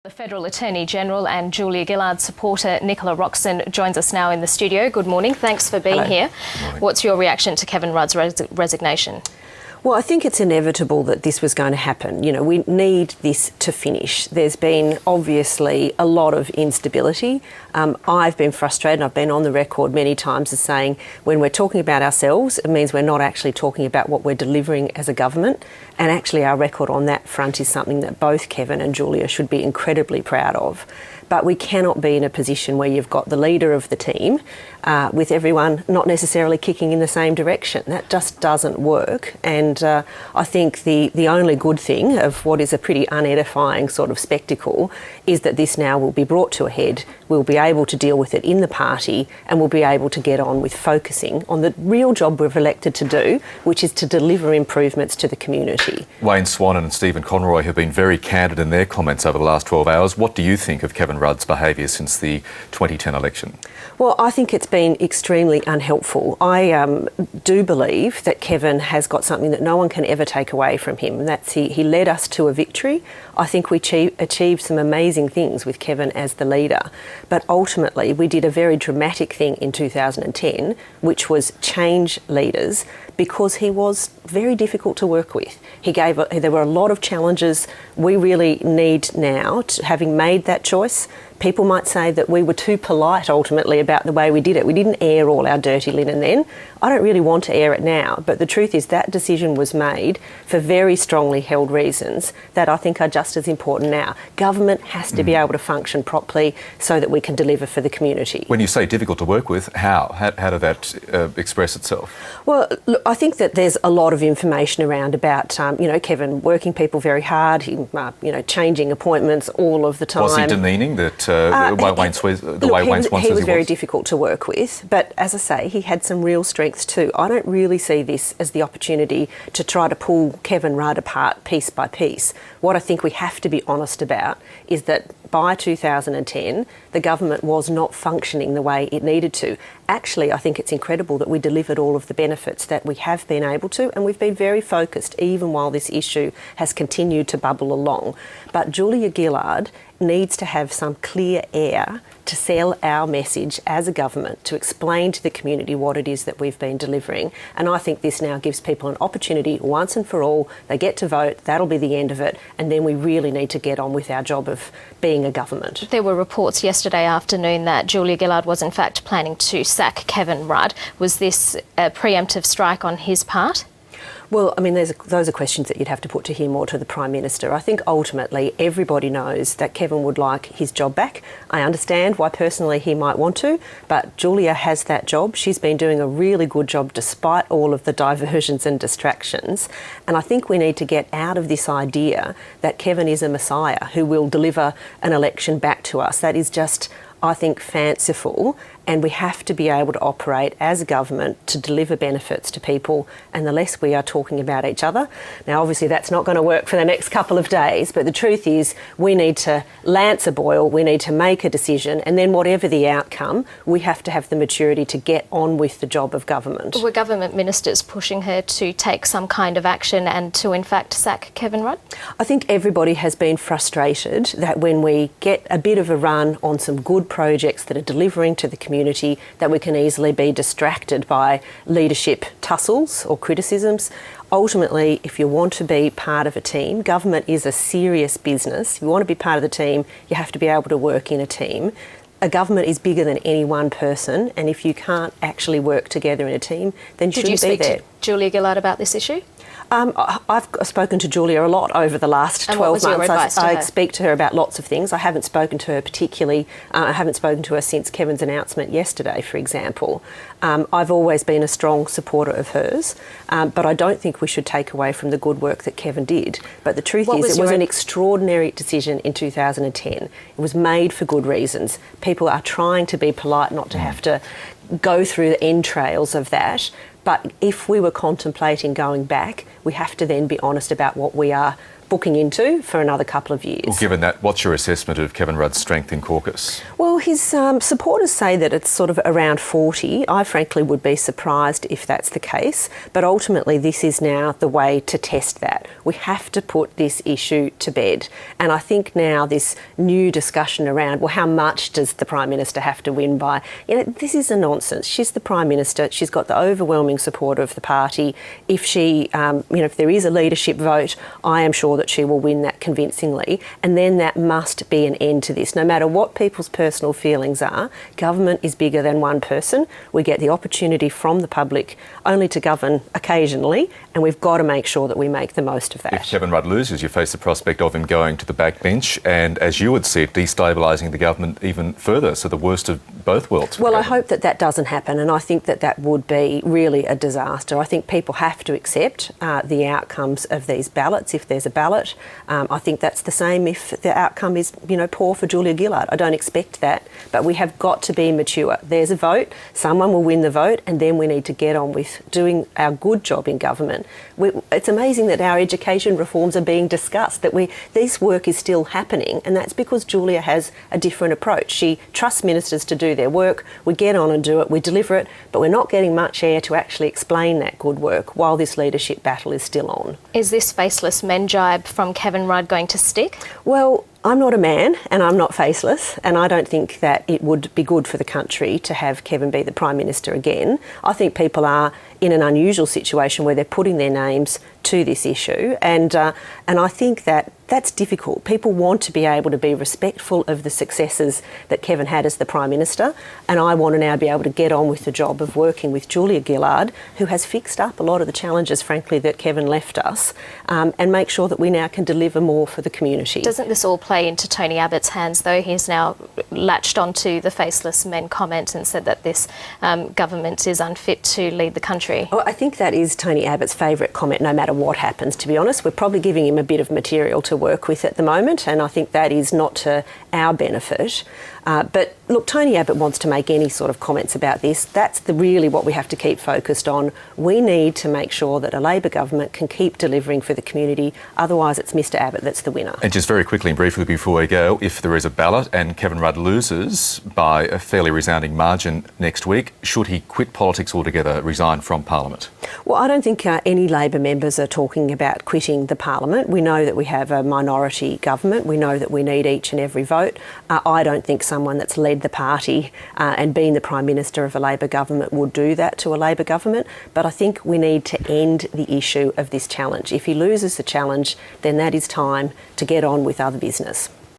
The Federal Attorney-General and Julia Gillard supporter Nicola Roxon joins us now in the studio. Good morning. Thanks for being here. What's your reaction to Kevin Rudd's resignation? Well, I think it's inevitable that this was going to happen. You know, we need this to finish. There's been obviously a lot of instability. I've been frustrated. I've been on the record many times as saying when we're talking about ourselves, it means we're not actually talking about what we're delivering as a government. And actually our record on that front is something that both Kevin and Julia should be incredibly proud of. But we cannot be in a position where you've got the leader of the team with everyone not necessarily kicking in the same direction. That just doesn't work. And I think the only good thing of what is a pretty unedifying sort of spectacle is that this now will be brought to a head. We'll be able to deal with it in the party and we'll be able to get on with focusing on the real job we've elected to do, which is to deliver improvements to the community. Wayne Swan and Stephen Conroy have been very candid in their comments over the last 12 hours. What do you think of Kevin Rudd's behaviour since the 2010 election? Well, I think it's been extremely unhelpful. I do believe that Kevin has got something that no one can ever take away from him, and that's he led us to a victory. I think we achieved some amazing things with Kevin as the leader, but ultimately we did a very dramatic thing in 2010, which was change leaders, because he was very difficult to work with. There were a lot of challenges we really need now, having made that choice. People might say that we were too polite ultimately about the way we did it. We didn't air all our dirty linen then. I don't really want to air it now, but the truth is that decision was made for very strongly held reasons that I think are just as important now. Government has to be able to function properly so that we can deliver for the community. When you say difficult to work with, how did that express itself? Well, look, I think that there's a lot of information around about, Kevin working people very hard, changing appointments all of the time. Was he demeaning that Wayne Swan says he was very difficult to work with, but as I say, he had some real strengths too. I don't really see this as the opportunity to try to pull Kevin Rudd apart piece by piece. What I think we have to be honest about is that by 2010, the government was not functioning the way it needed to. Actually, I think it's incredible that we delivered all of the benefits that we have been able to, and we've been very focused even while this issue has continued to bubble along. But Julia Gillard needs to have some clear air to sell our message as a government, to explain to the community what it is that we've been delivering. And I think this now gives people an opportunity once and for all. They get to vote, that'll be the end of it, and then we really need to get on with our job of being a government. There were reports yesterday afternoon that Julia Gillard was in fact planning to sack Kevin Rudd. Was this a preemptive strike on his part? Well, I mean, those are questions that you'd have to put to him or to the Prime Minister. I think ultimately everybody knows that Kevin would like his job back. I understand why personally he might want to, but Julia has that job. She's been doing a really good job despite all of the diversions and distractions. And I think we need to get out of this idea that Kevin is a messiah who will deliver an election back to us. That is just, I think, fanciful, and we have to be able to operate as a government to deliver benefits to people, and the less we are talking about each other. Now, obviously that's not going to work for the next couple of days, but the truth is we need to lance a boil, we need to make a decision, and then whatever the outcome, we have to have the maturity to get on with the job of government. Were government ministers pushing her to take some kind of action and to in fact sack Kevin Rudd? I think everybody has been frustrated that when we get a bit of a run on some good projects that are delivering to the community, that we can easily be distracted by leadership tussles or criticisms. Ultimately, if you want to be part of a team, government is a serious business. If you want to be part of the team, you have to be able to work in a team. A government is bigger than any one person, and if you can't actually work together in a team, then you shouldn't be there. Did you speak to Julia Gillard about this issue? I've spoken to Julia a lot over the last 12 months. What was your advice to her? I speak to her about lots of things. I haven't spoken to her particularly. I haven't spoken to her since Kevin's announcement yesterday, for example. I've always been a strong supporter of hers, but I don't think we should take away from the good work that Kevin did. But the truth is, it was an extraordinary decision in 2010. It was made for good reasons. People are trying to be polite, not to have to go through the entrails of that. But if we were contemplating going back, we have to then be honest about what we are booking into for another couple of years. Well, given that, what's your assessment of Kevin Rudd's strength in caucus? Well, his supporters say that it's sort of around 40. I frankly would be surprised if that's the case, but ultimately this is now the way to test that. We have to put this issue to bed, and I think now this new discussion around, well, how much does the Prime Minister have to win by? This is a nonsense. She's the Prime Minister. She's got the overwhelming support of the party. If she, if there is a leadership vote, I am sure that she will win that convincingly, and then that must be an end to this. No matter what people's personal feelings are, government is bigger than one person. We get the opportunity from the public only to govern occasionally, and we've got to make sure that we make the most of that. If Kevin Rudd loses, you face the prospect of him going to the backbench and, as you would see it, destabilising the government even further, so the worst of both worlds. Well, I hope that that doesn't happen, and I think that that would be really a disaster. I think people have to accept the outcomes of these ballots if there's a ballot. I think that's the same if the outcome is, poor for Julia Gillard. I don't expect that, but we have got to be mature. There's a vote, someone will win the vote, and then we need to get on with doing our good job in government. It's amazing that our education reforms are being discussed, that this work is still happening, and that's because Julia has a different approach. She trusts ministers to do their work, we get on and do it, we deliver it, but we're not getting much air to actually explain that good work while this leadership battle is still on. Is this faceless men jibe from Kevin Rudd going to stick? Well, I'm not a man and I'm not faceless, and I don't think that it would be good for the country to have Kevin be the Prime Minister again. I think people are in an unusual situation where they're putting their names to this issue, and I think that that's difficult. People want to be able to be respectful of the successes that Kevin had as the Prime Minister, and I want to now be able to get on with the job of working with Julia Gillard, who has fixed up a lot of the challenges, frankly, that Kevin left us, and make sure that we now can deliver more for the community. Doesn't this all play into Tony Abbott's hands, though? He's now latched onto the faceless men comment and said that this government is unfit to lead the country. Well, I think that is Tony Abbott's favourite comment, no matter what happens, to be honest. We're probably giving him a bit of material to work with at the moment, and I think that is not to our benefit. But look, Tony Abbott wants to make any sort of comments about this. That's really what we have to keep focused on. We need to make sure that a Labor government can keep delivering for the community. Otherwise, it's Mr Abbott that's the winner. And just very quickly and briefly before we go, if there is a ballot and Kevin Rudd loses by a fairly resounding margin next week, should he quit politics altogether, resign from Parliament? Well, I don't think any Labor members are talking about quitting the Parliament. We know that we have a minority government. We know that we need each and every vote. I don't think someone that's led the party and been the Prime Minister of a Labor government would do that to a Labor government, but I think we need to end the issue of this challenge. If he loses the challenge, then that is time to get on with other business.